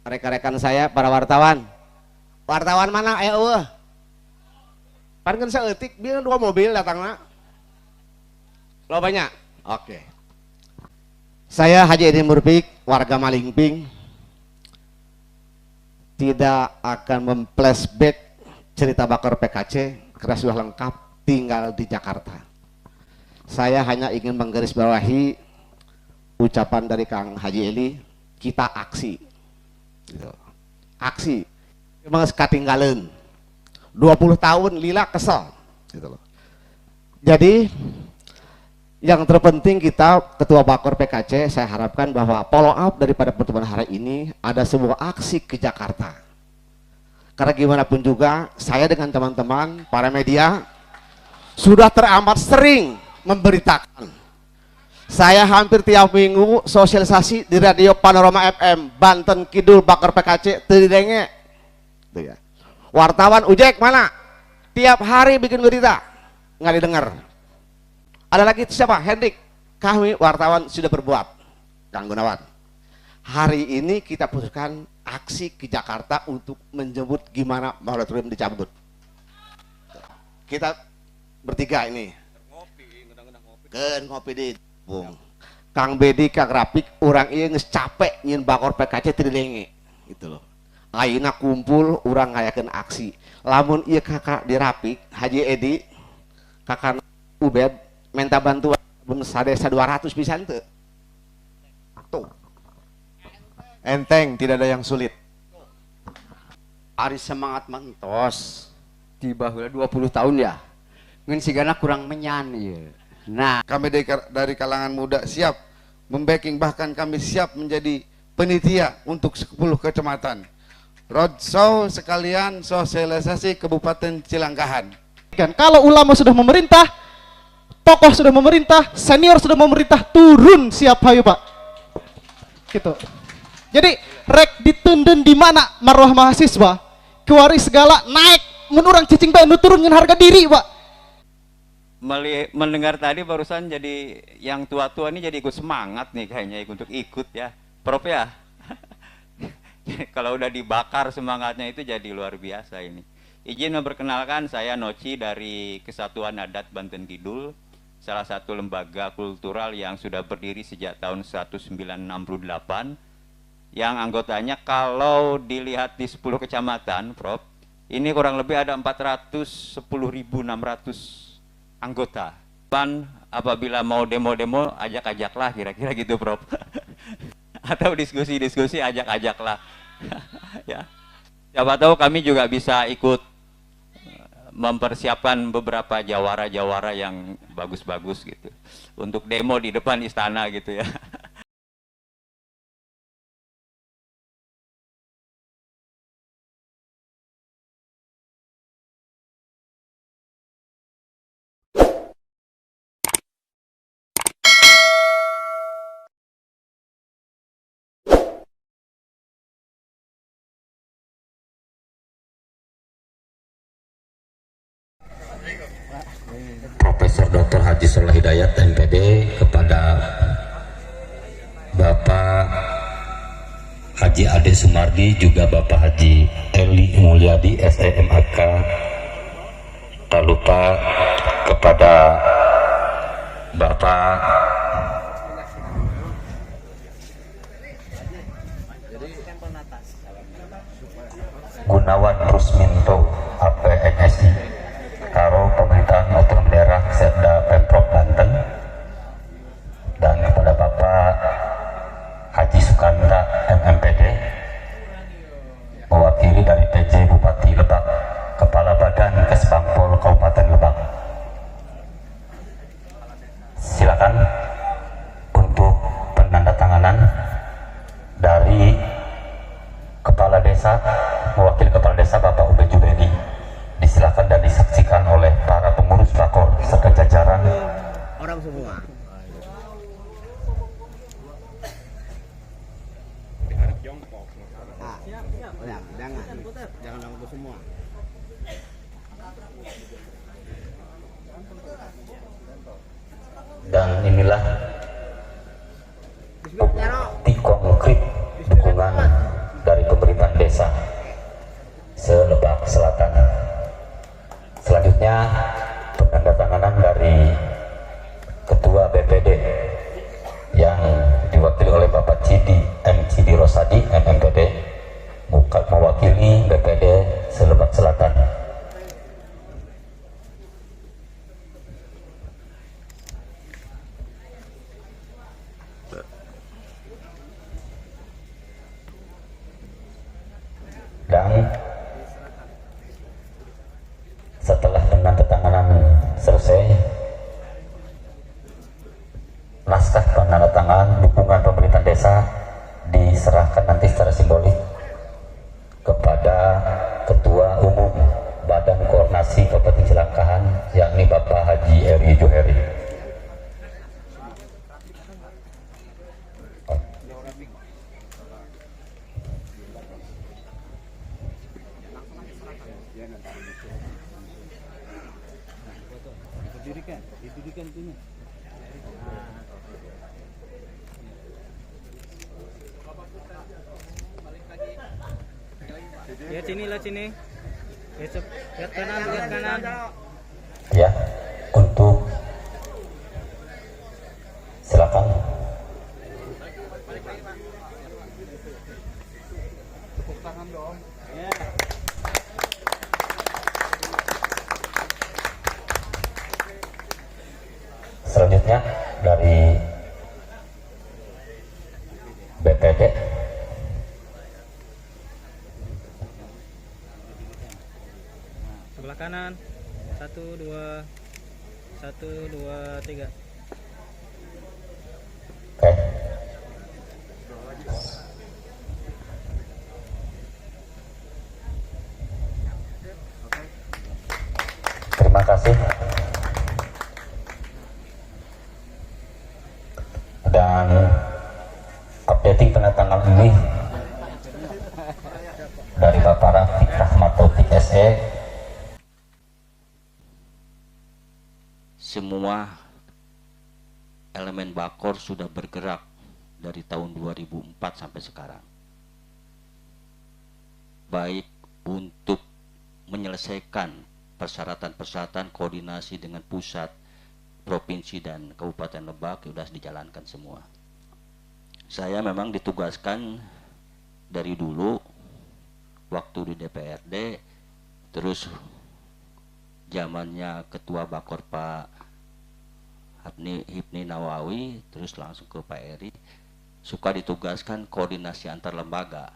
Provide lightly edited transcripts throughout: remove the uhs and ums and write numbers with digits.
rekan-rekan saya para wartawan. Wartawan mana? Ayo, pan kan seetik dia 2 mobil datangnya. Lo banyak. Oke. Saya Haji Edi Murpik, warga Malingping, tidak akan memflashback cerita bakar PKC karena sudah lengkap tinggal di Jakarta. Saya hanya ingin menggarisbawahi ucapan dari Kang Haji Eli, kita aksi. Gitu. Aksi. Memang ketinggalan 20 tahun lila kesel gitu loh. Jadi yang terpenting kita Ketua Bakor PKC, saya harapkan bahwa follow up daripada pertemuan hari ini ada sebuah aksi ke Jakarta. Karena gimana pun juga saya dengan teman-teman para media sudah teramat sering memberitakan. Saya hampir tiap minggu sosialisasi di radio Panorama FM Banten Kidul Bakor PKC terdenge. Ya. Wartawan Ujek mana? Tiap hari bikin berita nggak didengar. Ada lagi siapa? Hendrik. Kami wartawan sudah berbuat. Kang Gunawan. Hari ini kita putuskan aksi ke Jakarta untuk menjemput gimana moratorium dicabut. Kita bertiga ini. Ngopi di Bung. Kang Bedi, Kang Rapik, orang ini capek nyin bakor PKC terdenge. Gitu loh. Ayeuna kumpul orang ngayakeun aksi. Lamun ieu kakak dirapik Haji Edi, kakak Ubed minta bantuan sadesa 200 pisan teu. Tuh. Enteng, tidak ada yang sulit. Ari semangat mentos. Di baheula 20 tahun ya. Ngan sigana kurang menyan ieu. Nah, Kami dari kalangan muda siap membacking, bahkan kami siap menjadi penitia untuk 10 kecamatan. Roadshow sekalian sosialisasi Kabupaten Cilanggahan. Kalau ulama sudah memerintah, tokoh sudah memerintah, senior sudah memerintah, turun siap hayu Pak. Gitu. Jadi rek ditundun di mana marwah mahasiswa, kewari segala naik, menurang cicing bae nu turun dengan harga diri Pak. Mendengar tadi barusan jadi yang tua-tua ini jadi ikut semangat nih kayaknya untuk ikut ya, Prof ya. Kalau udah dibakar semangatnya itu jadi luar biasa ini. Izin memperkenalkan, saya Noci dari Kesatuan Adat Banten Kidul, salah satu lembaga kultural yang sudah berdiri sejak tahun 1968, yang anggotanya kalau dilihat di 10 kecamatan, Prof, ini kurang lebih ada 410.600 anggota. Dan apabila mau demo-demo, ajak-ajaklah kira-kira gitu, Prof. Atau diskusi-diskusi, ajak-ajaklah. Ya. Siapa tahu kami juga bisa ikut mempersiapkan beberapa jawara-jawara yang bagus-bagus gitu untuk demo di depan istana gitu ya. Profesor Dr. Haji Soleh Hidayat MPD, kepada Bapak Haji Ade Sumardi, juga Bapak Haji Eli Mulyadi SEMAK, tak lupa kepada Bapak Gunawan Rusminto APNSI, Karo Pemerintahan Otonomi Daerah Setda Pemprov Banten, dan kepada Bapak Haji Sukanda MMPD, mewakili dari PJ Bupati Lebak, Kepala Badan Kesbangpol Kabupaten Lebak. Silakan untuk penandatanganan dari Kepala Desa, mewakili Kepala Desa Bapak Ube Jubedi. Disilakan dan disaksikan oleh para pengurus bakor serta jajaran Orang semua. Jangan nanggu semua. Dan inilah bukti konkret dukungan dari pemerintah Ketua BPD yang diwakili oleh Bapak Cidi M. Cidi Rosadi MMPD mewakili BPD Selebak Selatan. Dan setelah penandatanganan selesai, naskah penandatanganan dukungan pemerintah desa diserahkan nanti secara simbolik kepada Ketua Umum Badan Koordinasi Kabupaten Cilangkahan, yakni Bapak Haji Eri Joheri. Lihat sini, lihat sini. Lihat kanan, lihat kanan. Ya, untuk silakan. Selanjutnya dari BPD. Sebelah kanan. 1, 2, 1, 2, 3. Oke. Terima kasih. Dan updating penandatanganan ini dari Bapak Rafiq Rahmatullah SE. Semua elemen Bakor sudah bergerak dari tahun 2004 sampai sekarang, baik untuk menyelesaikan persyaratan-persyaratan koordinasi dengan pusat, provinsi dan Kabupaten Lebak sudah dijalankan semua. Saya memang ditugaskan dari dulu waktu di DPRD, terus zamannya Ketua Bakor Pak Hipni Nawawi, terus langsung ke Pak Eri, suka ditugaskan koordinasi antar lembaga.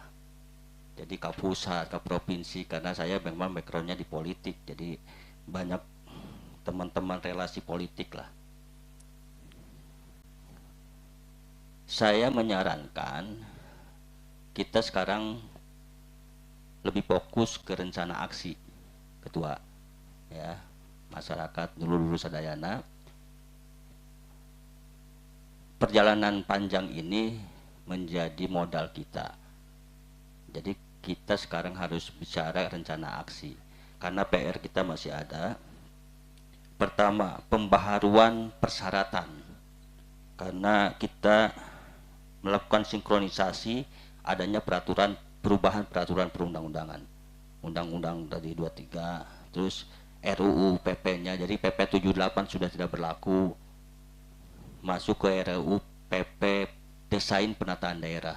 Jadi ke pusat, ke provinsi, karena saya memang backgroundnya di politik, jadi banyak teman-teman relasi politik lah. Saya menyarankan kita sekarang lebih fokus ke rencana aksi, Ketua, ya, masyarakat dulu sadayana. Perjalanan panjang ini menjadi modal kita. Jadi kita sekarang harus bicara rencana aksi, karena PR kita masih ada. Pertama, pembaharuan persyaratan, karena kita melakukan sinkronisasi adanya perubahan peraturan perundang-undangan, undang-undang dari 23, terus RUU PP-nya, jadi PP 78 sudah tidak berlaku, masuk ke RUU PP Desain Penataan Daerah.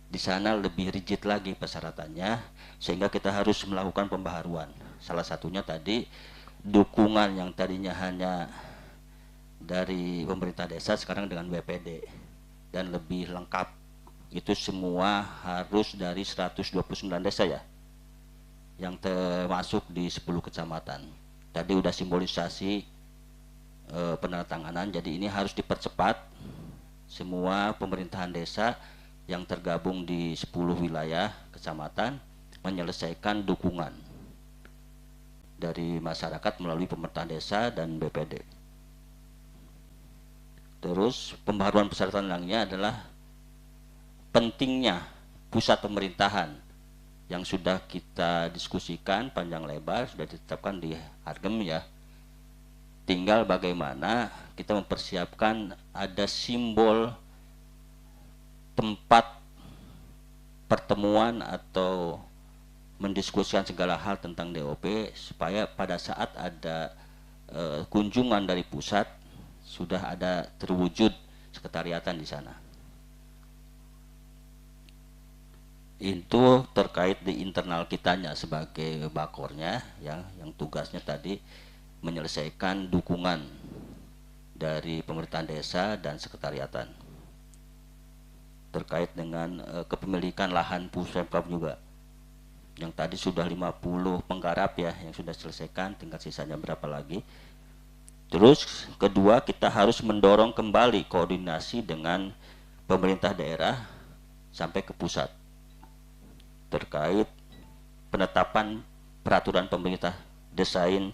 Di sana lebih rigid lagi persyaratannya, sehingga kita harus melakukan pembaharuan. Salah satunya tadi dukungan yang tadinya hanya dari pemerintah desa sekarang dengan BPD, dan lebih lengkap. Itu semua harus dari 129 desa ya, yang termasuk di 10 kecamatan. Tadi udah simbolisasi penandatanganan, jadi ini harus dipercepat. Semua pemerintahan desa yang tergabung di 10 wilayah kecamatan menyelesaikan dukungan dari masyarakat melalui pemerintahan desa dan BPD. Terus pembaharuan persyaratan lainnya adalah pentingnya pusat pemerintahan yang sudah kita diskusikan panjang lebar, sudah ditetapkan di Hargem ya. Tinggal bagaimana kita mempersiapkan ada simbol tempat pertemuan atau mendiskusikan segala hal tentang DOP, supaya pada saat ada kunjungan dari pusat sudah ada terwujud sekretariatan di sana. Itu terkait di internal kitanya sebagai bakornya ya, yang tugasnya tadi menyelesaikan dukungan dari pemerintahan desa dan sekretariatan terkait dengan kepemilikan lahan Puspemkab juga, yang tadi sudah 50 penggarap ya yang sudah selesaikan, tinggal sisanya berapa lagi. Terus kedua, kita harus mendorong kembali koordinasi dengan pemerintah daerah sampai ke pusat terkait penetapan peraturan pemerintah desain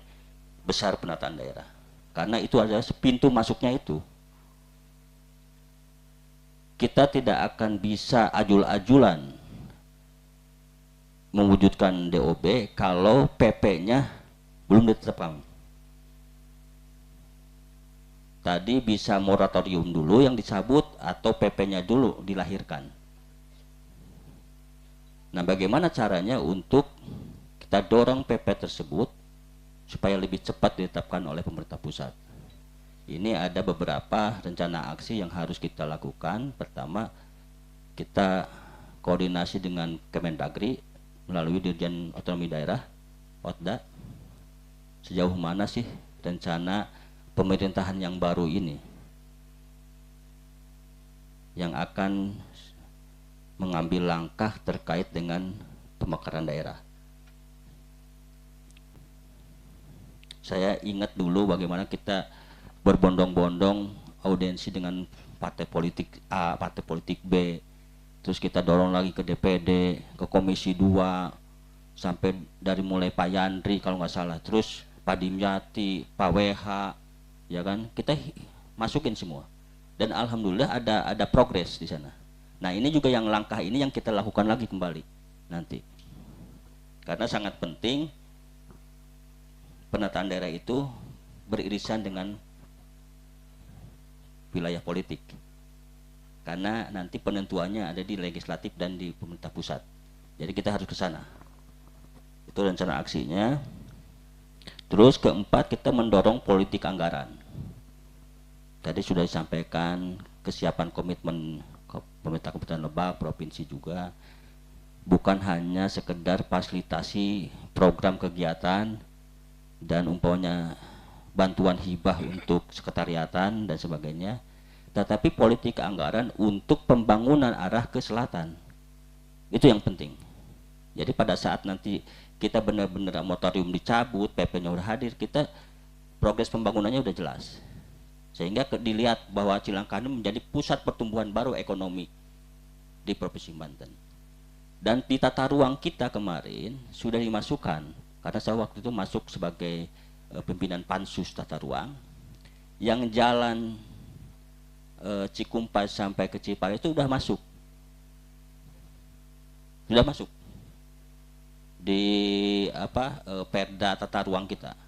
besar penataan daerah, karena itu adalah pintu masuknya. Itu kita tidak akan bisa ajul-ajulan mewujudkan DOB kalau PP-nya belum ditetapkan. Tadi bisa moratorium dulu yang dicabut atau PP-nya dulu dilahirkan. Nah, bagaimana caranya untuk kita dorong PP tersebut supaya lebih cepat ditetapkan oleh pemerintah pusat? Ini ada beberapa rencana aksi yang harus kita lakukan. Pertama, kita koordinasi dengan Kemendagri melalui Dirjen Otonomi Daerah, Otda. Sejauh mana sih rencana pemerintahan yang baru ini yang akan mengambil langkah terkait dengan pemekaran daerah. Saya ingat dulu bagaimana kita berbondong-bondong audiensi dengan partai politik A, partai politik B, terus kita dorong lagi ke DPD, ke Komisi 2, sampai dari mulai Pak Yandri kalau nggak salah, terus Pak Dimyati, Pak WH, ya kan, kita masukin semua, dan alhamdulillah ada progres di sana. Nah, ini juga yang langkah ini yang kita lakukan lagi kembali nanti, karena sangat penting penataan daerah itu beririsan dengan wilayah politik, karena nanti penentuannya ada di legislatif dan di pemerintah pusat. Jadi kita harus ke sana. Itu rencana aksinya. Terus keempat, kita mendorong politik anggaran. Tadi sudah disampaikan kesiapan komitmen pemerintah Kabupaten Lebak, provinsi juga, bukan hanya sekedar fasilitasi program kegiatan dan umpamanya bantuan hibah untuk sekretariatan dan sebagainya, tetapi politik anggaran untuk pembangunan arah ke selatan. Itu yang penting. Jadi pada saat nanti kita benar-benar moratorium dicabut, PP-nya udah hadir, kita progres pembangunannya udah jelas. Sehingga dilihat bahwa Cilangkah ini menjadi pusat pertumbuhan baru ekonomi di Provinsi Banten. Dan di tata ruang kita kemarin sudah dimasukkan, karena saya waktu itu masuk sebagai pimpinan Pansus Tata Ruang, yang jalan Cikumpas sampai ke Cipali itu sudah masuk di Perda Tata Ruang kita.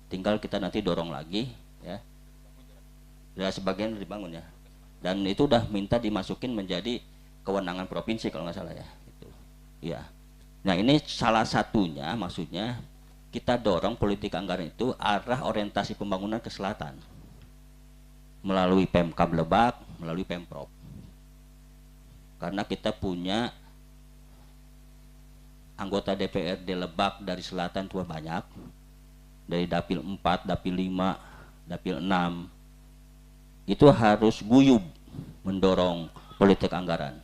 Tinggal kita nanti dorong lagi ya. Ya, sebagian dibangun ya. Dan itu udah minta dimasukin menjadi kewenangan provinsi kalau nggak salah ya. Itu. Ya. Nah, ini salah satunya, maksudnya kita dorong politik anggaran itu arah orientasi pembangunan ke selatan melalui Pemkab Lebak, melalui Pemprov. Karena kita punya anggota DPRD Lebak dari selatan tua banyak, dari Dapil 4, Dapil 5, Dapil 6. Itu harus guyub mendorong politik anggaran.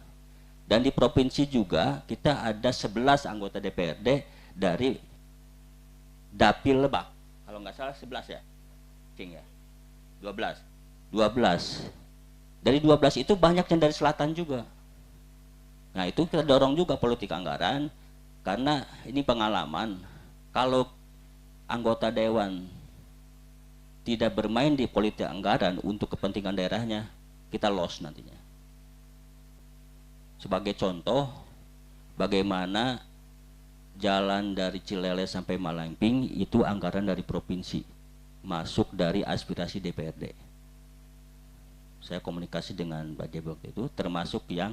Dan di provinsi juga kita ada 11 anggota DPRD dari Dapil Lebak, kalau nggak salah 11 ya, King ya, 12. Dari 12 itu banyak yang dari selatan juga. Nah, itu kita dorong juga politik anggaran, karena ini pengalaman, kalau anggota dewan tidak bermain di politik anggaran untuk kepentingan daerahnya, kita loss nantinya. Sebagai contoh, bagaimana jalan dari Cilele sampai Malangping itu anggaran dari provinsi, masuk dari aspirasi DPRD. Saya komunikasi dengan Pak Jebok itu, termasuk yang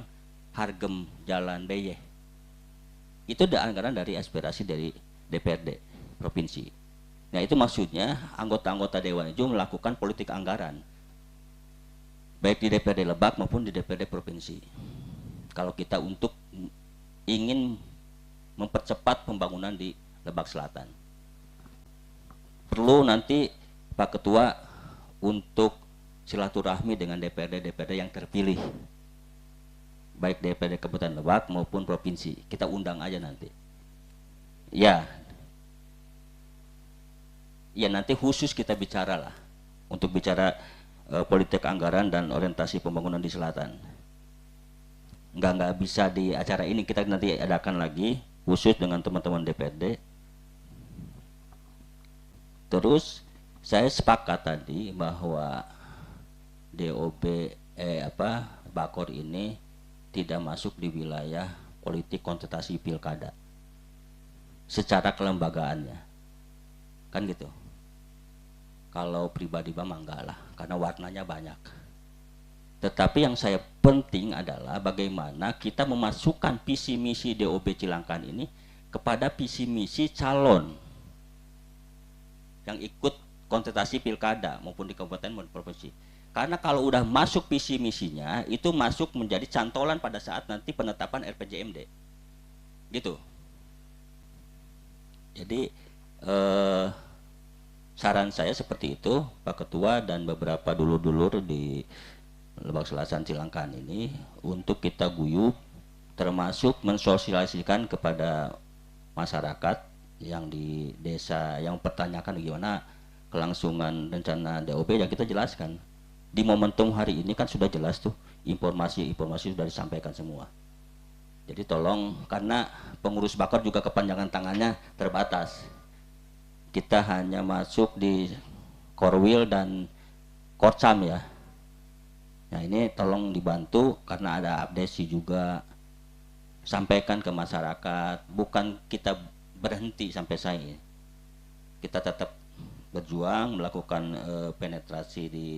Hargem Jalan Beye. Itu ada anggaran dari aspirasi dari DPRD provinsi. Nah, itu maksudnya anggota-anggota dewan itu melakukan politik anggaran baik di DPRD Lebak maupun di DPRD Provinsi. Kalau kita untuk ingin mempercepat pembangunan di Lebak Selatan, perlu nanti Pak Ketua untuk silaturahmi dengan DPRD yang terpilih, baik DPRD Kabupaten Lebak maupun provinsi. Kita undang aja nanti. Ya, nanti khusus kita bicara lah untuk bicara politik anggaran dan orientasi pembangunan di selatan. Nggak bisa di acara ini, kita nanti adakan lagi khusus dengan teman-teman DPRD. Terus saya sepakat tadi bahwa DOB Bakor ini tidak masuk di wilayah politik kontestasi pilkada secara kelembagaannya, kan gitu. Kalau pribadi mah enggak lah, karena warnanya banyak. Tetapi yang saya penting adalah bagaimana kita memasukkan visi misi DOB Cilangkan ini kepada visi misi calon yang ikut kontestasi pilkada maupun di kabupaten maupun provinsi. Karena kalau udah masuk visi misinya, itu masuk menjadi cantolan pada saat nanti penetapan RPJMD. Gitu. Jadi saran saya seperti itu, Pak Ketua dan beberapa dulur-dulur di Lebak Selatan Cilangkan ini, untuk kita guyup, termasuk mensosialisasikan kepada masyarakat yang di desa yang pertanyakan gimana kelangsungan rencana DOB, yang kita jelaskan. Di momentum hari ini kan sudah jelas tuh, informasi sudah disampaikan semua. Jadi tolong, karena pengurus Bakor juga kepanjangan tangannya terbatas. Kita hanya masuk di Korwil dan Korcam ya. Nah ini tolong dibantu, karena ada update juga, sampaikan ke masyarakat. Bukan kita berhenti sampai saya, kita tetap berjuang melakukan penetrasi di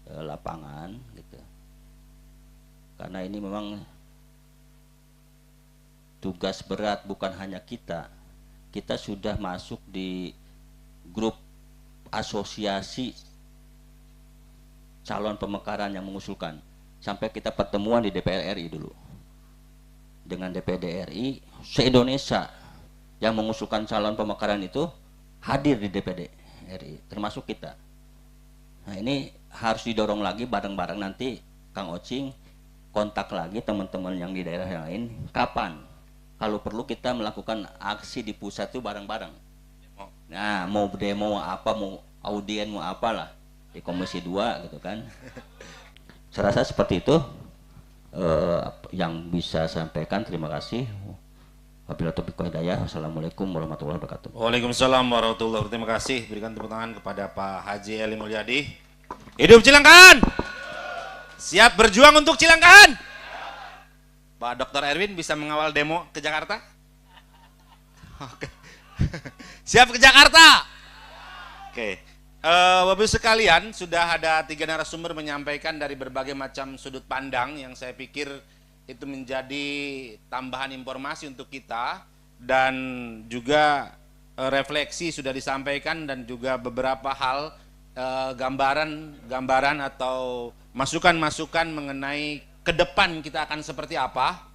lapangan gitu. Karena ini memang tugas berat, bukan hanya kita sudah masuk di grup asosiasi calon pemekaran yang mengusulkan, sampai kita pertemuan di DPR RI dulu dengan DPD RI se-Indonesia yang mengusulkan calon pemekaran itu hadir di DPD RI, termasuk kita. Nah ini harus didorong lagi bareng-bareng. Nanti Kang Ocing kontak lagi teman-teman yang di daerah yang lain, kapan kalau perlu kita melakukan aksi di pusat itu bareng-bareng. Nah mau demo apa, mau audien, mau apalah di Komisi 2 gitu kan. Saya rasa seperti itu yang bisa sampaikan. Terima kasih. Wabillahi taufiq wal hidayah. Wassalamualaikum warahmatullahi wabarakatuh. Waalaikumsalam warahmatullahi wabarakatuh. Terima kasih. Berikan tepuk tangan kepada Pak Haji Eli Mulyadi. Hidup Cilangkan. Siap berjuang untuk Cilangkan. Pak Dr. Erwin bisa mengawal demo ke Jakarta? Oke. Siap ke Jakarta. Oke. Bapak Ibu sekalian, sudah ada 3 narasumber menyampaikan dari berbagai macam sudut pandang yang saya pikir itu menjadi tambahan informasi untuk kita, dan juga refleksi sudah disampaikan, dan juga beberapa hal gambaran atau masukan-masukan mengenai ke depan kita akan seperti apa.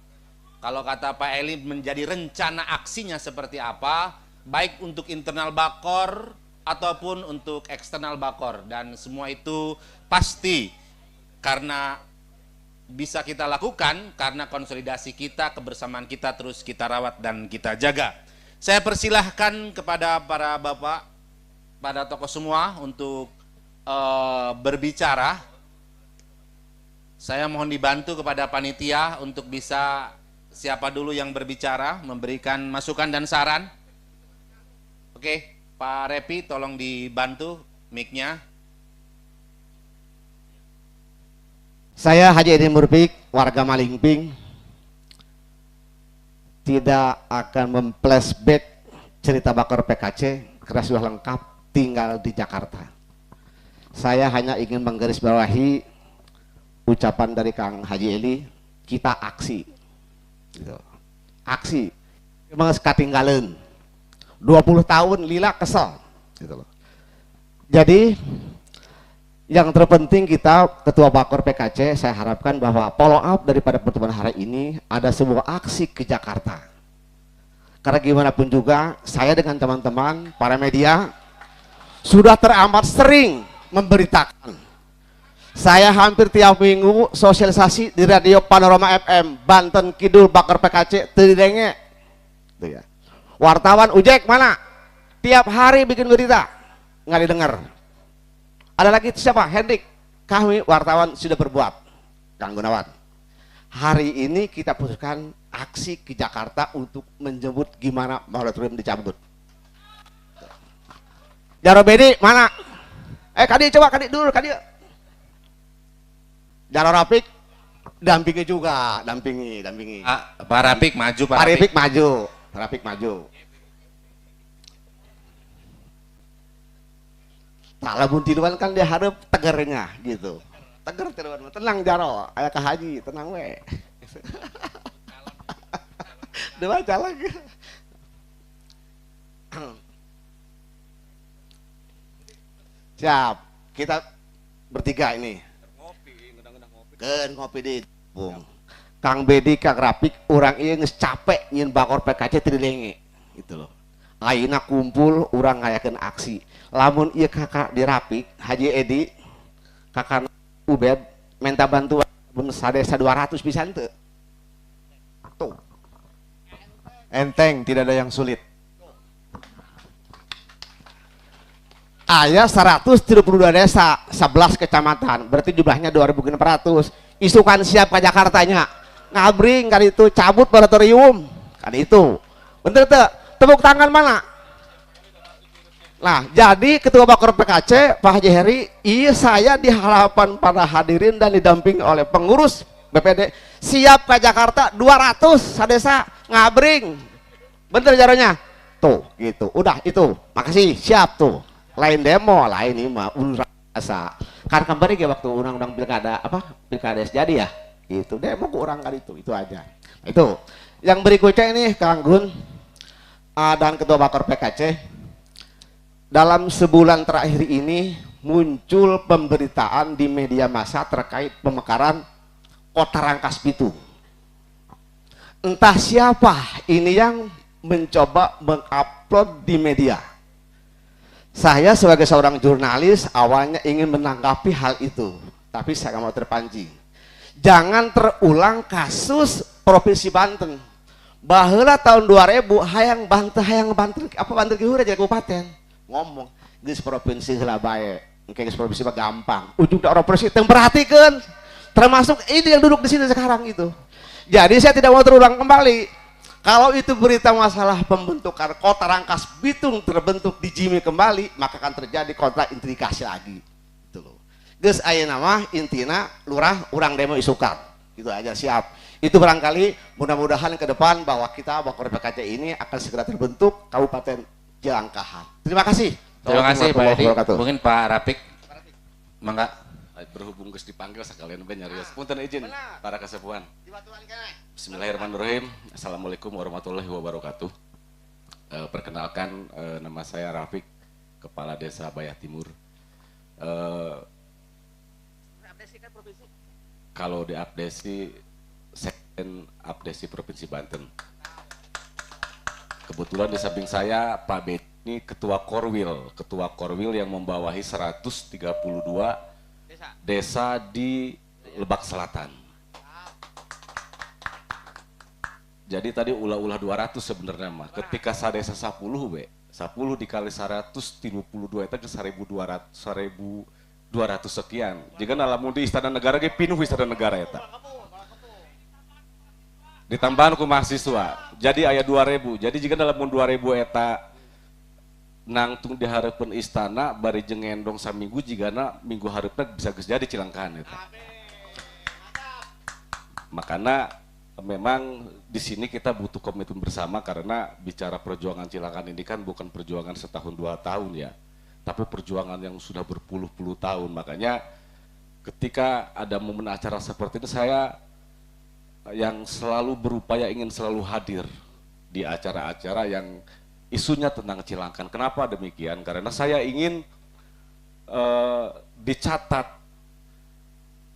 Kalau kata Pak Eli, menjadi rencana aksinya seperti apa, baik untuk internal Bakor ataupun untuk eksternal Bakor, dan semua itu pasti karena bisa kita lakukan karena konsolidasi kita, kebersamaan kita terus kita rawat dan kita jaga. Saya persilahkan kepada para bapak, pada tokoh semua untuk berbicara. Saya mohon dibantu kepada panitia untuk bisa, siapa dulu yang berbicara, memberikan masukan dan saran. Oke. Pak Repi, tolong dibantu mic-nya. Saya Haji Edi Murpik, warga Malingping, tidak akan memflashback cerita Bakor PKC karena sudah lengkap tinggal di Jakarta. Saya hanya ingin menggarisbawahi ucapan dari Kang Haji Eli, kita aksi. Gitu. Aksi. Memang sekatinggalan. 20 tahun lila kesel gitu loh. Jadi Yang terpenting kita Ketua Bakor PKC, saya harapkan bahwa follow up daripada pertemuan hari ini ada sebuah aksi ke Jakarta. Karena gimana pun juga saya dengan teman-teman para media sudah teramat sering memberitakan. Saya hampir tiap minggu sosialisasi di radio Panorama FM Banten Kidul Bakor PKC Tridenge. Tuh ya. Wartawan Ujek mana? Tiap hari bikin berita nggak didengar. Ada lagi siapa? Hendrik. Kami wartawan sudah berbuat. Kang Gunawan. Hari ini kita putuskan aksi ke Jakarta untuk menjemput gimana moratorium dicabut. Jaro Bedi mana? Kadi coba kadi dulu kadi. Jaro Rapik dampingi juga, dampingi. Pak Rapik maju, Pak Rapik maju. Rapik maju. Tak labun tiduan kan dia harap tegernya gitu. Teger tiduan, tenang Jaro, aya ka haji, tenang we. Dewa jalan. Siap, kita bertiga ini. Gen ngopi di Bung. Kang Bedi, Kang Rapik, orang ieu geus capek nyin Bakor PKC Tridenge. Gitu loh. Ayeuna kumpul urang ngayakeun aksi. Lamun ieu kakak dirapik Haji Edi, kakak Ubed minta bantuan sadesa 200 pisan teu. Tuh. Enteng, tidak ada yang sulit. Aya 132 desa, 11 kecamatan, berarti jumlahnya 2.600. Isukan siap ke Jakartanya. Ngabring kan itu, cabut moratorium. Kan itu. Bener tuh, tepuk tangan mana? Nah, jadi Ketua Bakor PKC, Pak Haji Heri, iya saya di hadapan para hadirin dan didampingi oleh pengurus BPD, siap ke Jakarta 200 sadesa ngabring. Bener caranya? Tuh, gitu. Udah itu. Makasih, siap tuh. Lain demo, lain ini mah unjuk rasa. Kan kemarin ya waktu undang-undang pilkada pilkada jadi ya, itu demo ke orang kali itu aja. Itu. Yang berikutnya ini Kang Gun dan Ketua Bakor PKC, dalam sebulan terakhir ini muncul pemberitaan di media massa terkait pemekaran Kota Rangkas Bitung. Entah siapa ini yang mencoba mengupload di media. Saya sebagai seorang jurnalis awalnya ingin menanggapi hal itu, tapi saya nggak mau terpancing. Jangan terulang kasus Provinsi Banten. Baheula tahun 2000 hayang Banten apa Banten ki jadi kabupaten. Ngomong geus provinsi heula bae. Engke geus provinsi mah gampang. Ujung daerah provinsi teu perhatikeun. Termasuk ini yang duduk di sini sekarang itu. Jadi saya tidak mau terulang kembali. Kalau itu berita masalah pembentukan Kota Rangkas Bitung terbentuk di Jimmy kembali, maka akan terjadi kontra intrikasi lagi. Itu loh. Geus ayeuna mah intina lurah urang demo isukan. Gitu aja siap. Itu barangkali mudah-mudahan ke depan bahwa kita Bakor PKC ini akan segera terbentuk Kabupaten Jelangkahan. Terima kasih. Terima kasih Pak Edi. Mungkin Pak Rapik. Mangga. Berhubung geus dipanggil sekalian bae nyarios. Punten izin para kasepuhan. Bismillahirrahmanirrahim. Assalamualaikum warahmatullahi wabarakatuh. Perkenalkan nama saya Rafiq, Kepala Desa Bayah Timur. Kalau diabdesi Sekjen Abdesi Provinsi Banten. Kebetulan di samping saya Pak Bedi ini Ketua Korwil yang membawahi 132 desa di Lebak Selatan. Jadi tadi ulah-ulah 200 sebenarnya mah. Ketika sadesa 10 we, 10 dikali 132 itu ke 1.200 sekian. Jika lamun di Istana Negara ge pinuh Istana Negara eta. Ditambahan ku mahasiswa. Jadi aya 2000. Jadi jika lamun 2000 eta nangtung diharapkan istana bari jengendong saminggu jigana minggu harapna bisa geus jadi Cilangkahan eta. Makanya memang di sini kita butuh komitmen bersama karena bicara perjuangan Cilangkahan ini kan bukan perjuangan setahun 2 tahun ya, tapi perjuangan yang sudah berpuluh-puluh tahun. Makanya ketika ada momen acara seperti ini saya yang selalu berupaya ingin selalu hadir di acara-acara yang isunya tentang Cilangkahan. Kenapa demikian? Karena saya ingin dicatat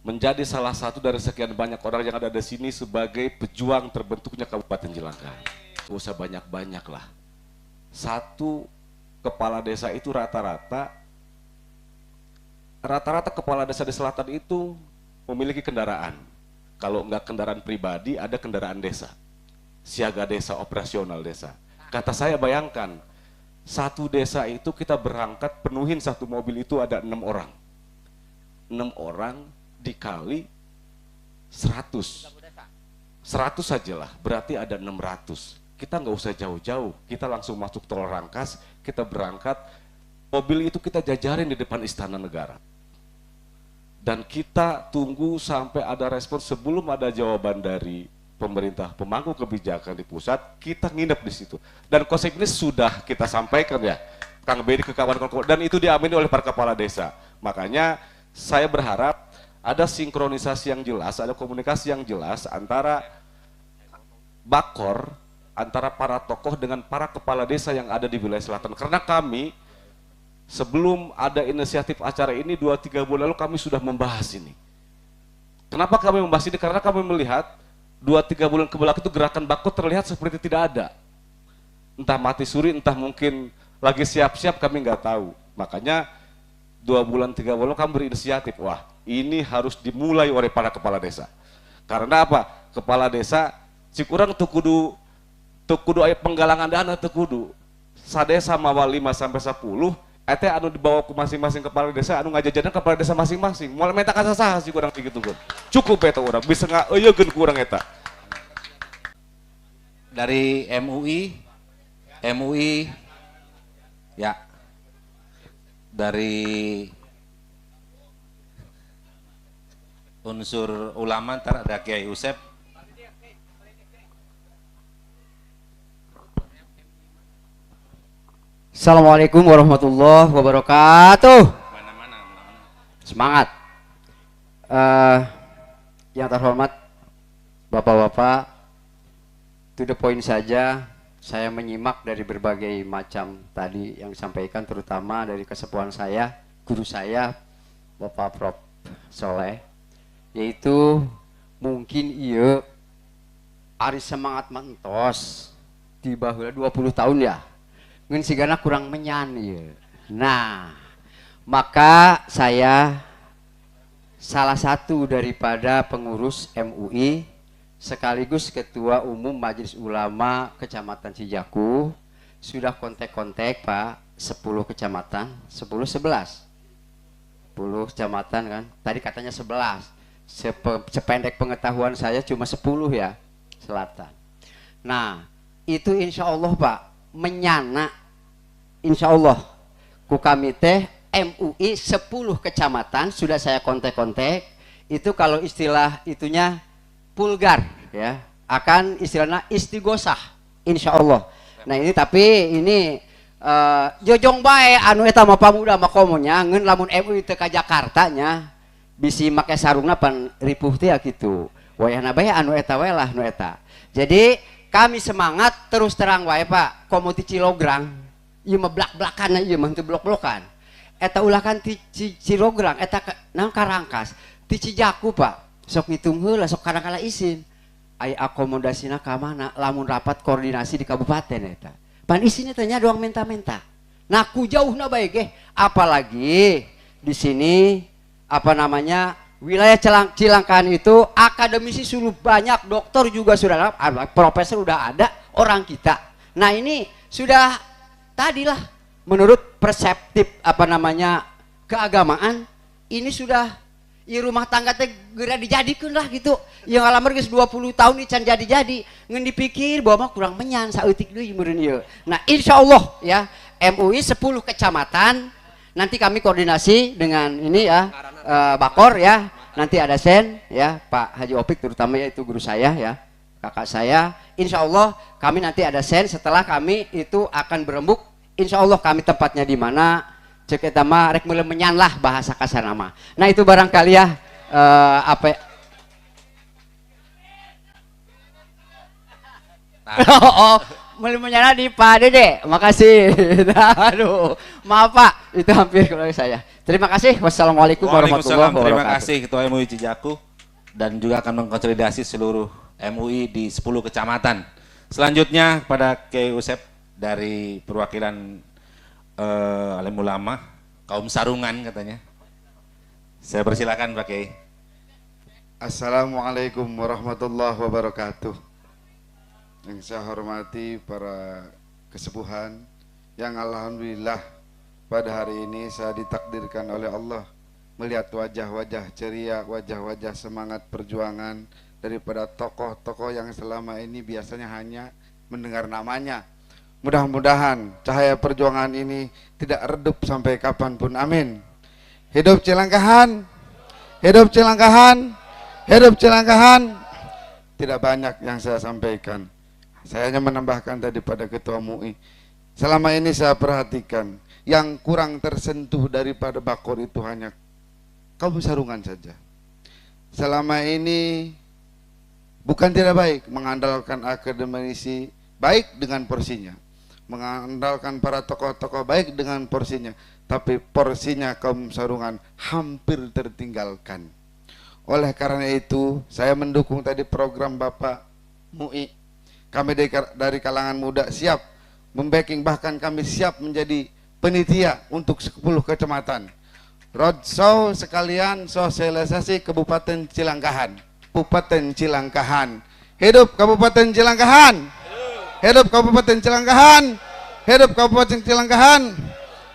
menjadi salah satu dari sekian banyak orang yang ada di sini sebagai pejuang terbentuknya Kabupaten Cilangkah. Gak usah banyak-banyak lah. Satu kepala desa itu rata-rata kepala desa di selatan itu memiliki kendaraan. Kalau enggak kendaraan pribadi, ada kendaraan desa. Siaga desa, operasional desa. Kata saya, bayangkan, satu desa itu kita berangkat penuhin satu mobil itu ada 6 orang. 6 orang dikali 100. 100 sajalah, berarti ada 600. Kita nggak usah jauh-jauh, kita langsung masuk tol Rangkas, kita berangkat, mobil itu kita jajarin di depan Istana Negara. Dan kita tunggu sampai ada respon sebelum ada jawaban dari pemerintah pemangku kebijakan di pusat, kita nginep di situ. Dan konsep ini sudah kita sampaikan ya, Kang Bedi ke kawan-kawan, dan itu diamini oleh para kepala desa. Makanya saya berharap ada sinkronisasi yang jelas, ada komunikasi yang jelas antara Bakor, antara para tokoh dengan para kepala desa yang ada di wilayah selatan. Karena kami sebelum ada inisiatif acara ini 2-3 bulan lalu kami sudah membahas ini. Kenapa kami membahas ini? Karena kami melihat 2-3 bulan kebelakang itu gerakan Bakor terlihat seperti tidak ada. Entah mati suri, entah mungkin lagi siap-siap, kami nggak tahu. Makanya 2-3 bulan kami berinisiatif, wah ini harus dimulai oleh para kepala desa. Karena apa? Kepala desa cikurang tuh kudu aya penggalangan dana tuh kudu. Sadesa mawa 5-10, ete anu dibawa ke masing-masing kepala desa, anu ngajajanan kepala desa masing-masing. Moal meta kasasaha sih kurang gitu kan. Cukup eta urang, bisa ngaeuyegeun ku urang eta. Dari MUI ya. Dari unsur ulama ntar ada Kiai Usep. Assalamualaikum warahmatullahi wabarakatuh. Semangat. Yang terhormat Bapak-bapak, to the point saja. Saya menyimak dari berbagai macam tadi yang disampaikan, terutama dari kesepuhan saya, guru saya, Bapak Prof. Soleh, yaitu mungkin iya ari semangat mentos di baheula 20 tahun ya. Ngan sigana kurang menyan ya. Nah, maka saya salah satu daripada pengurus MUI sekaligus Ketua Umum Majelis Ulama Kecamatan Cijaku, sudah kontak-kontak Pak 10 kecamatan, 10 kecamatan kan. Tadi katanya 11. Sependek pengetahuan saya cuma 10 ya, selatan. Nah, itu insya Allah Pak menyana, insya Allah ku kami teh MUI 10 kecamatan sudah saya kontak-kontak. Itu kalau istilah itunya vulgar ya, akan istilahnya istighosah insya Allah. Nah ini tapi ini jojong bae anu eta mah pamuda mah komonya ngeun lamun MUI teh ka Jakarta nya bisi make sarungna pan ripuh teh gitu. Wayahna bae anu eta wae lah nu eta. Jadi kami semangat terus terang wae Pak, komo ti Cilograng, ieu mah blak-blakan ieu mah teu blok-blokan. Eta ulakan ti Cilograng, eta nang Karangkas, ti Cijaku Pak. Sok ngitung heula, sok kadang-kala izin. Aya akomodasina ka mana? Lamun rapat koordinasi di kabupaten eta. Pan isinnya tanya doang menta-menta. Nah, ku jauhna bae ge, apalagi di sini apa namanya? Wilayah Cilangkahan itu akademisi sudah banyak, dokter juga sudah ada, profesor sudah ada, orang kita. Nah ini sudah tadilah menurut perseptif apa namanya keagamaan ini sudah ya rumah tangga teh geura dijadikan lah gitu. Yang alamar geus 20 tahun ini can jadi-jadi, ngan dipikir bahwa mah kurang menyan saeutik deui meureun ieu. Nah insyaallah ya MUI 10 kecamatan nanti kami koordinasi dengan ini ya Bakor ya, nanti ada Sen ya Pak Haji Opik terutama ya itu guru saya ya, kakak saya. Insya Allah kami nanti ada Sen setelah kami itu akan berembuk. Insya Allah kami tempatnya di mana cek eta mah rek meuleuh menyan lah bahasa kasar nama. Nah itu barangkali ya apa oh meuleuh menyan di Pak Dede. Makasih. Aduh, maaf Pak, itu hampir keluarga saya. Terima kasih. Wassalamualaikum warahmatullahi Waalaikumsalam. Terima wabarakatuh. kasih Ketua MUI Cijaku dan juga akan mengkonsolidasi seluruh MUI di 10 kecamatan. Selanjutnya pada Kiai Usep dari perwakilan alim ulama kaum sarungan katanya. Saya persilakan Pak Kiai. Assalamualaikum warahmatullahi wabarakatuh. Yang saya hormati para kesepuhan yang alhamdulillah pada hari ini saya ditakdirkan oleh Allah melihat wajah-wajah ceria, wajah-wajah semangat perjuangan daripada tokoh-tokoh yang selama ini biasanya hanya mendengar namanya. Mudah-mudahan cahaya perjuangan ini tidak redup sampai kapanpun, amin. Hidup Cilangkahan, hidup Cilangkahan, hidup Cilangkahan. Tidak banyak yang saya sampaikan, saya hanya menambahkan tadi pada Ketua MUI. Selama ini saya perhatikan yang kurang tersentuh daripada Bakor itu hanya kaum sarungan saja. Selama ini bukan tidak baik mengandalkan akademisi baik dengan porsinya, mengandalkan para tokoh-tokoh baik dengan porsinya, tapi porsinya kaum sarungan hampir tertinggalkan. Oleh karena itu saya mendukung tadi program Bapak MUI. Kami dari kalangan muda siap membacking, bahkan kami siap menjadi penitia untuk 10 kecamatan. Roadshow sekalian sosialisasi Kabupaten Cilangkahan. Kabupaten Cilangkahan. Hidup Kabupaten Cilangkahan. Hidup Kabupaten Cilangkahan. Hidup Kabupaten Cilangkahan.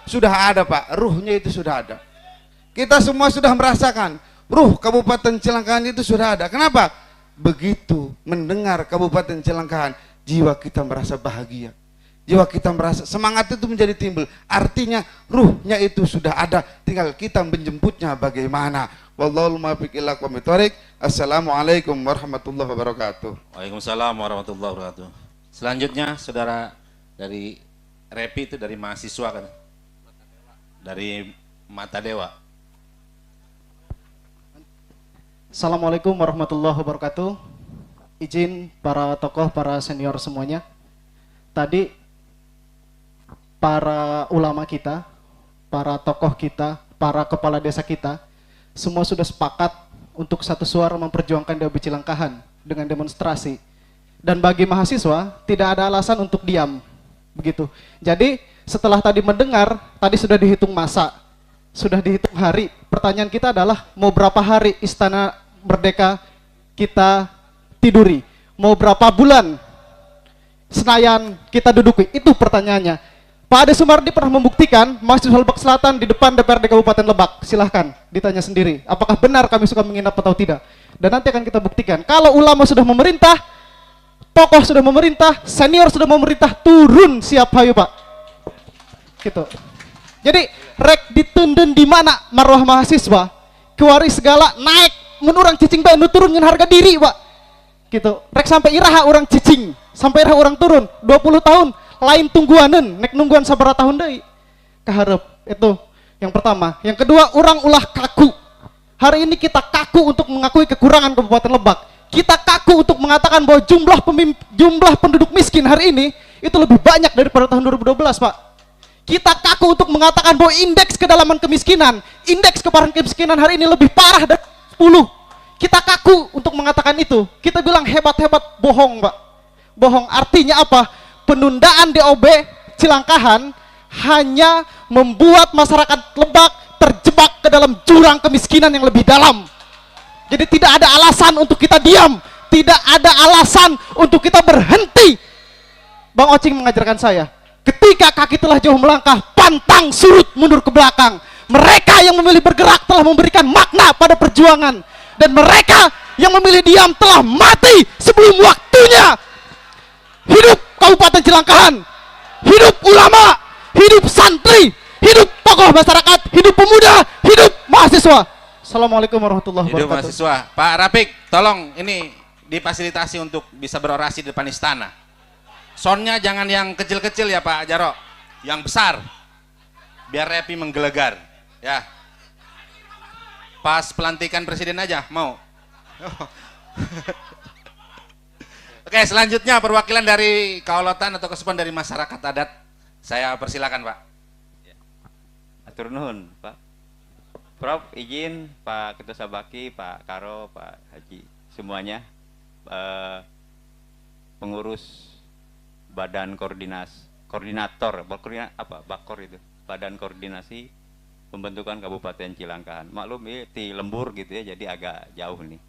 Sudah ada Pak, ruhnya itu sudah ada. Kita semua sudah merasakan ruh Kabupaten Cilangkahan itu sudah ada. Kenapa? Begitu mendengar Kabupaten Cilangkahan, jiwa kita merasa bahagia. Jiwa kita merasa semangat itu menjadi timbul. Artinya ruhnya itu sudah ada, tinggal kita menjemputnya bagaimana. Wallahul muwaffiq ila aqwamit thoriq. Assalamualaikum warahmatullahi wabarakatuh. Waalaikumsalam warahmatullahi wabarakatuh. Selanjutnya saudara dari Repi itu dari mahasiswa kan? Dari Mata Dewa. Assalamualaikum warahmatullahi wabarakatuh. Izin para tokoh, para senior semuanya. Tadi para ulama kita, para tokoh kita, para kepala desa kita, semua sudah sepakat untuk satu suara memperjuangkan DOB Cilangkahan dengan demonstrasi. Dan bagi mahasiswa tidak ada alasan untuk diam, begitu. Jadi setelah tadi mendengar, tadi sudah dihitung masa, sudah dihitung hari. Pertanyaan kita adalah mau berapa hari Istana Merdeka kita tiduri? Mau berapa bulan Senayan kita duduki? Itu pertanyaannya. Pak Ade Sumardi pernah membuktikan mahasiswa Lebak Selatan di depan DPRD Kabupaten Lebak. Silahkan ditanya sendiri, apakah benar kami suka menginap atau tidak. Dan nanti akan kita buktikan. Kalau ulama sudah memerintah, tokoh sudah memerintah, senior sudah memerintah, turun siap hayu Pak. Gitu. Jadi rek ditunden di mana marwah mahasiswa, kuari segala naik, menurang cicing bae turun dengan harga diri Pak. Gitu. Rek sampai iraha orang cicing, sampai iraha orang turun 20 tahun. Lain tungguanen, nek nungguan sabara tahun deui. Kaharep itu yang pertama. Yang kedua, orang ulah kaku. Hari ini kita kaku untuk mengakui kekurangan Kabupaten Lebak. Kita kaku untuk mengatakan bahwa jumlah penduduk miskin hari ini itu lebih banyak daripada tahun 2012, Pak. Kita kaku untuk mengatakan bahwa indeks kedalaman kemiskinan, indeks keparaan kemiskinan hari ini lebih parah dari 10. Kita kaku untuk mengatakan itu. Kita bilang hebat-hebat, bohong, Pak. Bohong artinya apa? Penundaan DOB Cilangkahan hanya membuat masyarakat Lebak terjebak ke dalam jurang kemiskinan yang lebih dalam. Jadi tidak ada alasan untuk kita diam, tidak ada alasan untuk kita berhenti. Bang Ocing mengajarkan saya, ketika kaki telah jauh melangkah, pantang surut mundur ke belakang. Mereka yang memilih bergerak telah memberikan makna pada perjuangan, dan mereka yang memilih diam telah mati sebelum waktunya. Hidup Kabupaten Cilangkahan, hidup ulama, hidup santri, hidup tokoh masyarakat, hidup pemuda, hidup mahasiswa. Assalamualaikum warahmatullahi wabarakatuh. Hidup mahasiswa. Pak Rapik, tolong ini difasilitasi untuk bisa berorasi di depan istana. Soundnya jangan yang kecil-kecil ya Pak Jarok, yang besar, biar Repi menggelegar. Ya. Pas pelantikan presiden aja mau. Oke, selanjutnya perwakilan dari kaulatan atau kesepuan dari masyarakat adat. Saya persilakan, Pak. Atur nuhun, Pak. Prof, izin Pak Ketua Sabaki, Pak Karo, Pak Haji, semuanya pengurus Badan Koordinator, Bakor itu, Badan Koordinasi Pembentukan Kabupaten Cilangkahan. Maklum ini di lembur gitu ya, jadi agak jauh nih.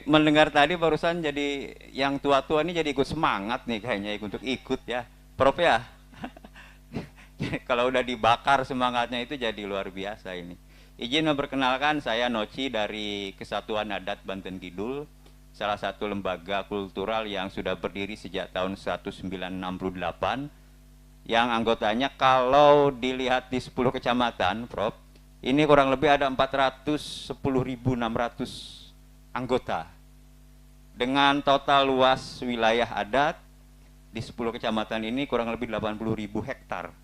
Mendengar tadi barusan jadi yang tua-tua ini jadi ikut semangat nih kayaknya untuk ikut ya, Prof ya. Kalau udah dibakar semangatnya itu jadi luar biasa ini. Izin memperkenalkan, saya Noci dari Kesatuan Adat Banten Kidul, salah satu lembaga kultural yang sudah berdiri sejak tahun 1968, yang anggotanya kalau dilihat di 10 kecamatan, Prof, ini kurang lebih ada 410.600 anggota. Dengan total luas wilayah adat di 10 kecamatan ini kurang lebih 80.000 hektar.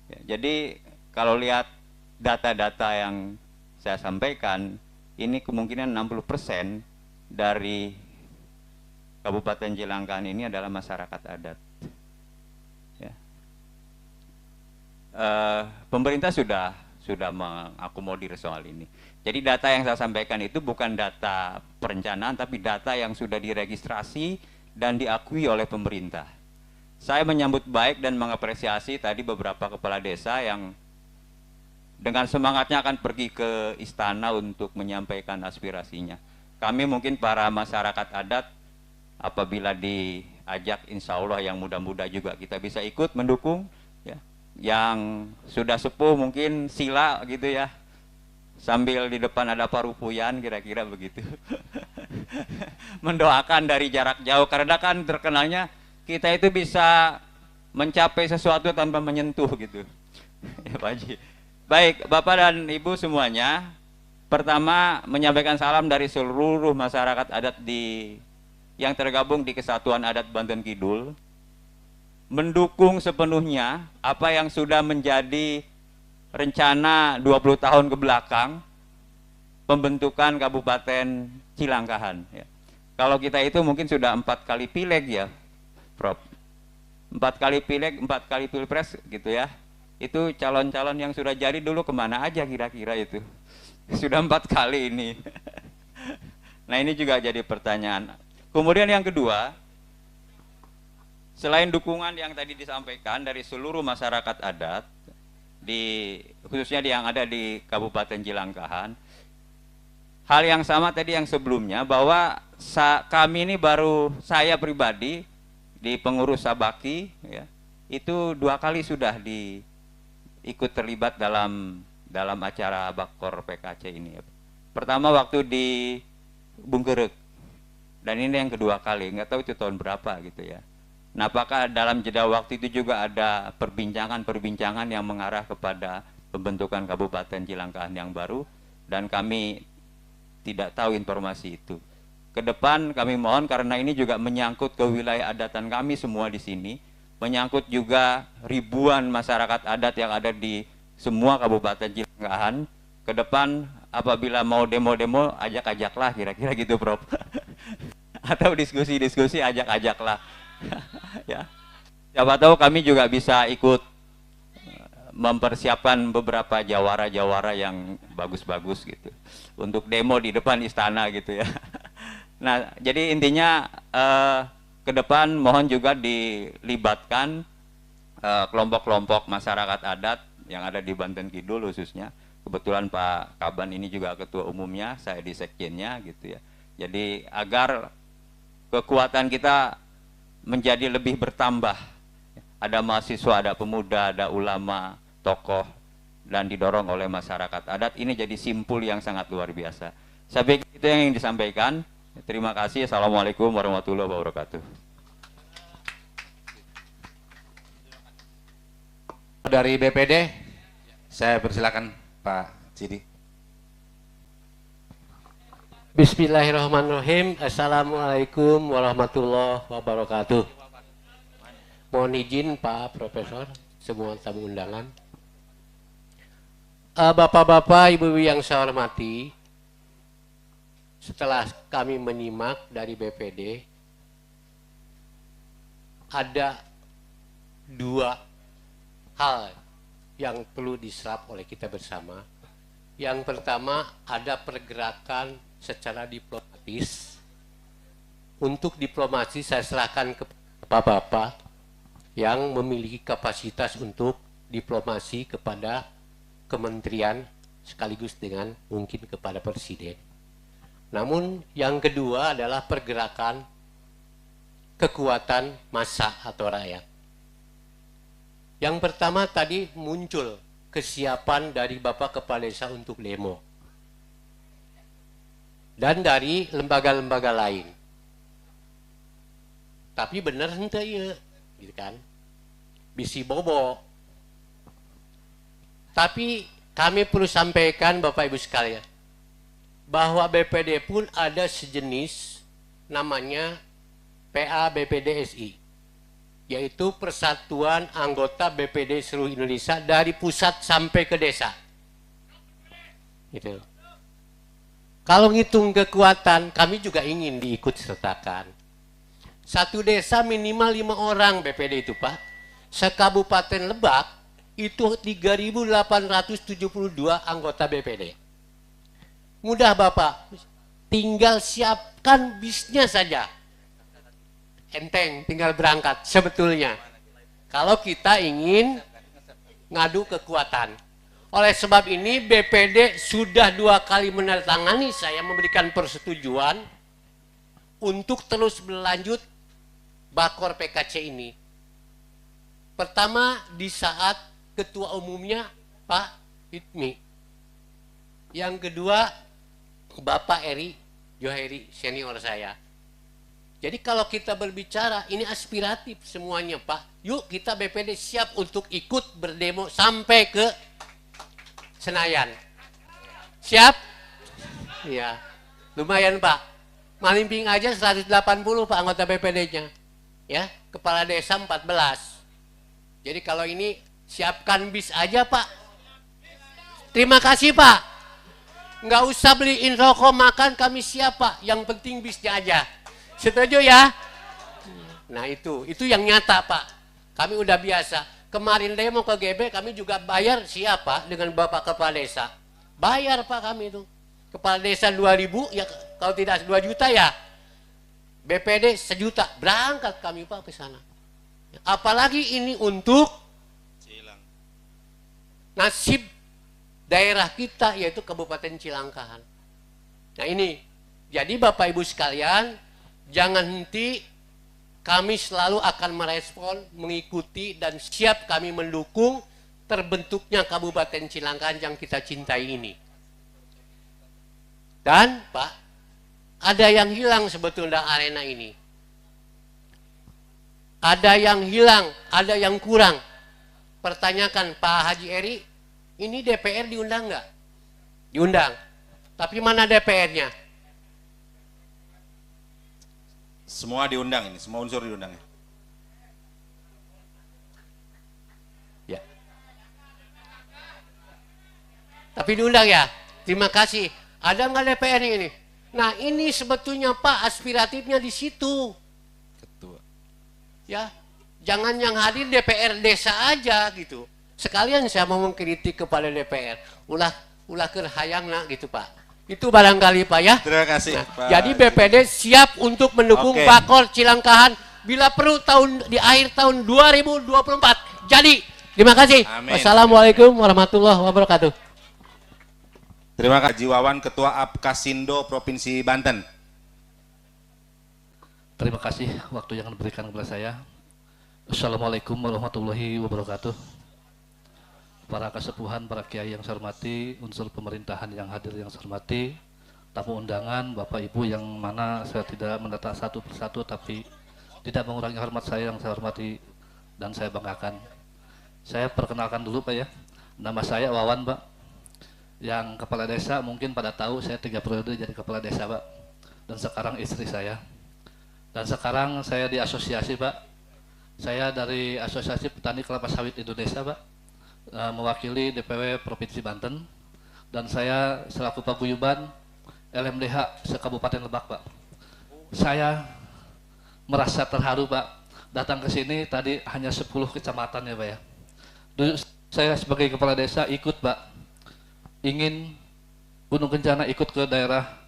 Ya, jadi kalau lihat data-data yang saya sampaikan, ini kemungkinan 60% dari Kabupaten Cilangkahan ini adalah masyarakat adat. Ya. Pemerintah sudah mengakomodir soal ini. Jadi data yang saya sampaikan itu bukan data perencanaan, tapi data yang sudah diregistrasi dan diakui oleh pemerintah. Saya menyambut baik dan mengapresiasi tadi beberapa kepala desa yang dengan semangatnya akan pergi ke istana untuk menyampaikan aspirasinya. Kami mungkin para masyarakat adat apabila diajak, insya Allah yang muda-muda juga kita bisa ikut mendukung. Ya. Yang sudah sepuh mungkin sila gitu ya, sambil di depan ada parupuyan, kira-kira begitu. Mendoakan dari jarak jauh, karena kan terkenalnya kita itu bisa mencapai sesuatu tanpa menyentuh gitu. Ya Pak Haji. Baik, Bapak dan Ibu semuanya, pertama menyampaikan salam dari seluruh masyarakat adat yang tergabung di Kesatuan Adat Banten Kidul, mendukung sepenuhnya apa yang sudah menjadi rencana 20 tahun ke belakang pembentukan Kabupaten Cilangkahan. Ya. Kalau kita itu mungkin sudah 4 kali pileg ya, Prof. 4 kali pileg, 4 kali pilpres gitu ya. Itu calon-calon yang sudah jadi dulu kemana aja kira-kira itu? Sudah 4 kali ini. Nah ini juga jadi pertanyaan. Kemudian yang kedua, selain dukungan yang tadi disampaikan dari seluruh masyarakat adat, khususnya yang ada di Kabupaten Cilangkahan, hal yang sama tadi yang sebelumnya, bahwa kami ini saya pribadi di pengurus Sabaki ya, itu 2 kali sudah ikut terlibat dalam acara Bakor PKC ini. Pertama waktu di Bungkerek, dan ini yang kedua kali, nggak tahu itu tahun berapa gitu ya. Nah, apakah dalam jeda waktu itu juga ada perbincangan yang mengarah kepada pembentukan Kabupaten Cilangkahan yang baru, dan kami tidak tahu informasi itu. Ke depan kami mohon, karena ini juga menyangkut ke wilayah adatan kami semua di sini, menyangkut juga ribuan masyarakat adat yang ada di semua Kabupaten Cilangkahan. Ke depan apabila mau demo-demo, ajak-ajaklah kira-kira gitu, Prof. Atau diskusi-diskusi, ajak-ajaklah. Ya. Siapa tahu kami juga bisa ikut mempersiapkan beberapa jawara-jawara yang bagus-bagus gitu untuk demo di depan istana gitu ya. Nah, jadi intinya ke depan mohon juga dilibatkan kelompok-kelompok masyarakat adat yang ada di Banten Kidul khususnya. Kebetulan Pak Kaban ini juga ketua umumnya, saya di sekjennya gitu ya. Jadi agar kekuatan kita menjadi lebih bertambah. Ada mahasiswa, ada pemuda, ada ulama, tokoh, dan didorong oleh masyarakat adat. Ini jadi simpul yang sangat luar biasa. Saya pikir itu yang disampaikan. Terima kasih. Assalamualaikum warahmatullahi wabarakatuh. Dari BPD, saya persilakan Pak Cidi. Bismillahirrahmanirrahim. Assalamualaikum warahmatullahi wabarakatuh. Mohon izin Pak Profesor, semua tamu undangan. Bapak-bapak, ibu-ibu yang saya hormati, setelah kami menyimak dari BPD, ada 2 hal yang perlu diserap oleh kita bersama. Yang pertama, ada pergerakan secara diplomatis. Untuk diplomasi saya serahkan ke Bapak-bapak yang memiliki kapasitas untuk diplomasi kepada kementerian sekaligus dengan mungkin kepada presiden. Namun yang kedua adalah pergerakan kekuatan massa atau rakyat. Yang pertama tadi muncul kesiapan dari Bapak Kepala Desa untuk demo. Dan dari lembaga-lembaga lain. Tapi benar henteu ieu, gitu kan? Bisi bobo. Tapi kami perlu sampaikan Bapak Ibu sekalian bahwa BPD pun ada sejenis namanya PA-BPD-SI, yaitu Persatuan Anggota BPD seluruh Indonesia dari pusat sampai ke desa. Gitu. Kalau ngitung kekuatan, kami juga ingin diikut sertakan. Satu desa minimal 5 orang BPD itu Pak. Sekabupaten Lebak itu 3.872 anggota BPD. Mudah Bapak, tinggal siapkan bisnya saja. Enteng, tinggal berangkat sebetulnya. Kalau kita ingin ngadu kekuatan. Oleh sebab ini BPD sudah 2 kali menandatangani, saya memberikan persetujuan untuk terus berlanjut bakor PKC ini. Pertama di saat ketua umumnya Pak Hidmi. Yang kedua Bapak Eri Joheri senior saya. Jadi kalau kita berbicara ini aspiratif semuanya Pak. Yuk kita BPD siap untuk ikut berdemo sampai ke Senayan. Siap? Iya. Lumayan Pak. Malimping aja 180 Pak anggota BPD-nya. Ya, kepala desa 14. Jadi kalau ini siapkan bis aja Pak. Terima kasih Pak. Nggak usah beliin rokok makan kami siap Pak. Yang penting bisnya aja. Setuju ya? Nah itu yang nyata Pak. Kami udah biasa. Kemarin demo ke GB kami juga bayar siap Pak dengan Bapak Kepala Desa. Bayar Pak kami itu. Kepala Desa 2.000 ya kalau tidak 2 juta ya. BPD 1 juta. Berangkat kami Pak ke sana. Apalagi ini untuk nasib daerah kita yaitu Kabupaten Cilangkahan. Nah ini, jadi Bapak Ibu sekalian, jangan henti, kami selalu akan merespon, mengikuti dan siap kami mendukung terbentuknya Kabupaten Cilangkahan yang kita cintai ini. Dan Pak, ada yang hilang sebetulnya arena ini. Ada yang hilang, ada yang kurang. Pertanyakan Pak Haji Eri, ini DPR diundang nggak? Diundang. Tapi mana DPR-nya? Semua diundang ini, semua unsur diundang. Ya. Tapi diundang ya? Terima kasih. Ada nggak DPR-nya ini? Nah ini sebetulnya Pak aspiratifnya di situ. Ketua. Ya, jangan yang hadir DPR desa aja gitu. Sekalian saya mau mengkritik kepada DPR. Ulah kerhayangna gitu Pak. Itu barangkali Pak ya. Terima kasih Pak. Jadi BPD siap untuk mendukung Bakor Cilangkahan bila perlu di akhir tahun 2024. Jadi, terima kasih. Amin. Wassalamualaikum warahmatullahi wabarakatuh. Terima kasih Wawan, Ketua Apkasindo Provinsi Banten. Terima kasih waktu yang diberikan kepada saya. Assalamualaikum warahmatullahi wabarakatuh. Para kesepuhan, para kiai yang saya hormati, unsur pemerintahan yang hadir yang saya hormati, tamu undangan, Bapak Ibu yang mana saya tidak mendata satu persatu tapi tidak mengurangi hormat saya yang saya hormati dan saya banggakan. Saya perkenalkan dulu Pak ya. Nama saya Wawan Pak. Yang kepala desa mungkin pada tahu saya 3 periode jadi kepala desa Pak. Dan sekarang istri saya. Dan sekarang saya di asosiasi Pak. Saya dari Asosiasi Petani Kelapa Sawit Indonesia Pak, mewakili DPW Provinsi Banten. Dan saya selaku paguyuban LMDH se-Kabupaten Lebak Pak. Saya merasa terharu Pak, datang ke sini tadi hanya 10 kecamatan ya Pak ya. saya sebagai kepala desa ikut Pak, ingin Gunung Kencana ikut ke daerah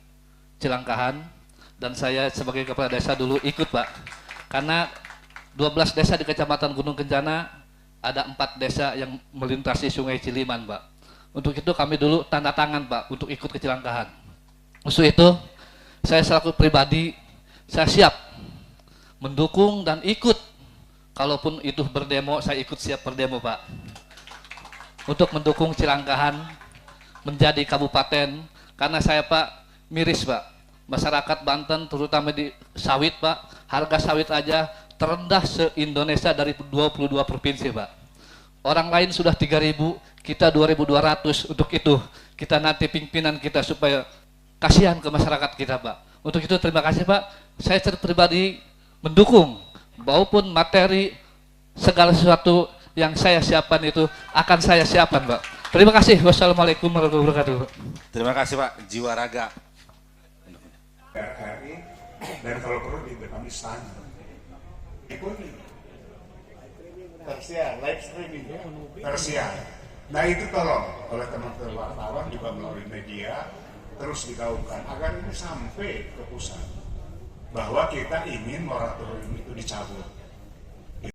Cilangkahan, dan saya sebagai kepala desa dulu ikut Pak, karena 12 desa di Kecamatan Gunung Kencana ada 4 desa yang melintasi Sungai Ciliman Pak. Untuk itu kami dulu tanda tangan Pak untuk ikut ke Cilangkahan. Untuk itu saya selaku pribadi saya siap mendukung dan ikut, kalaupun itu berdemo saya ikut siap berdemo Pak, untuk mendukung Cilangkahan menjadi kabupaten, karena saya Pak miris Pak, masyarakat Banten terutama di sawit Pak, harga sawit aja terendah se-Indonesia dari 22 provinsi Pak. Orang lain sudah 3.000, kita 2.200. Untuk itu kita nanti pimpinan kita supaya kasihan ke masyarakat kita Pak. Untuk itu terima kasih Pak, saya secara pribadi mendukung maupun materi segala sesuatu yang saya siapkan itu akan saya siapkan Pak. Terima kasih. Wassalamualaikum warahmatullahi wabarakatuh. Terima kasih Pak, jiwa raga. RRI dan kalau perlu di kami stand. Ikuti. Tersiar, live streaming ya. Tersiar. Nah itu tolong oleh teman-teman wartawan juga melalui media terus digaungkan agar ini sampai ke pusat bahwa kita ingin moratorium itu dicabut.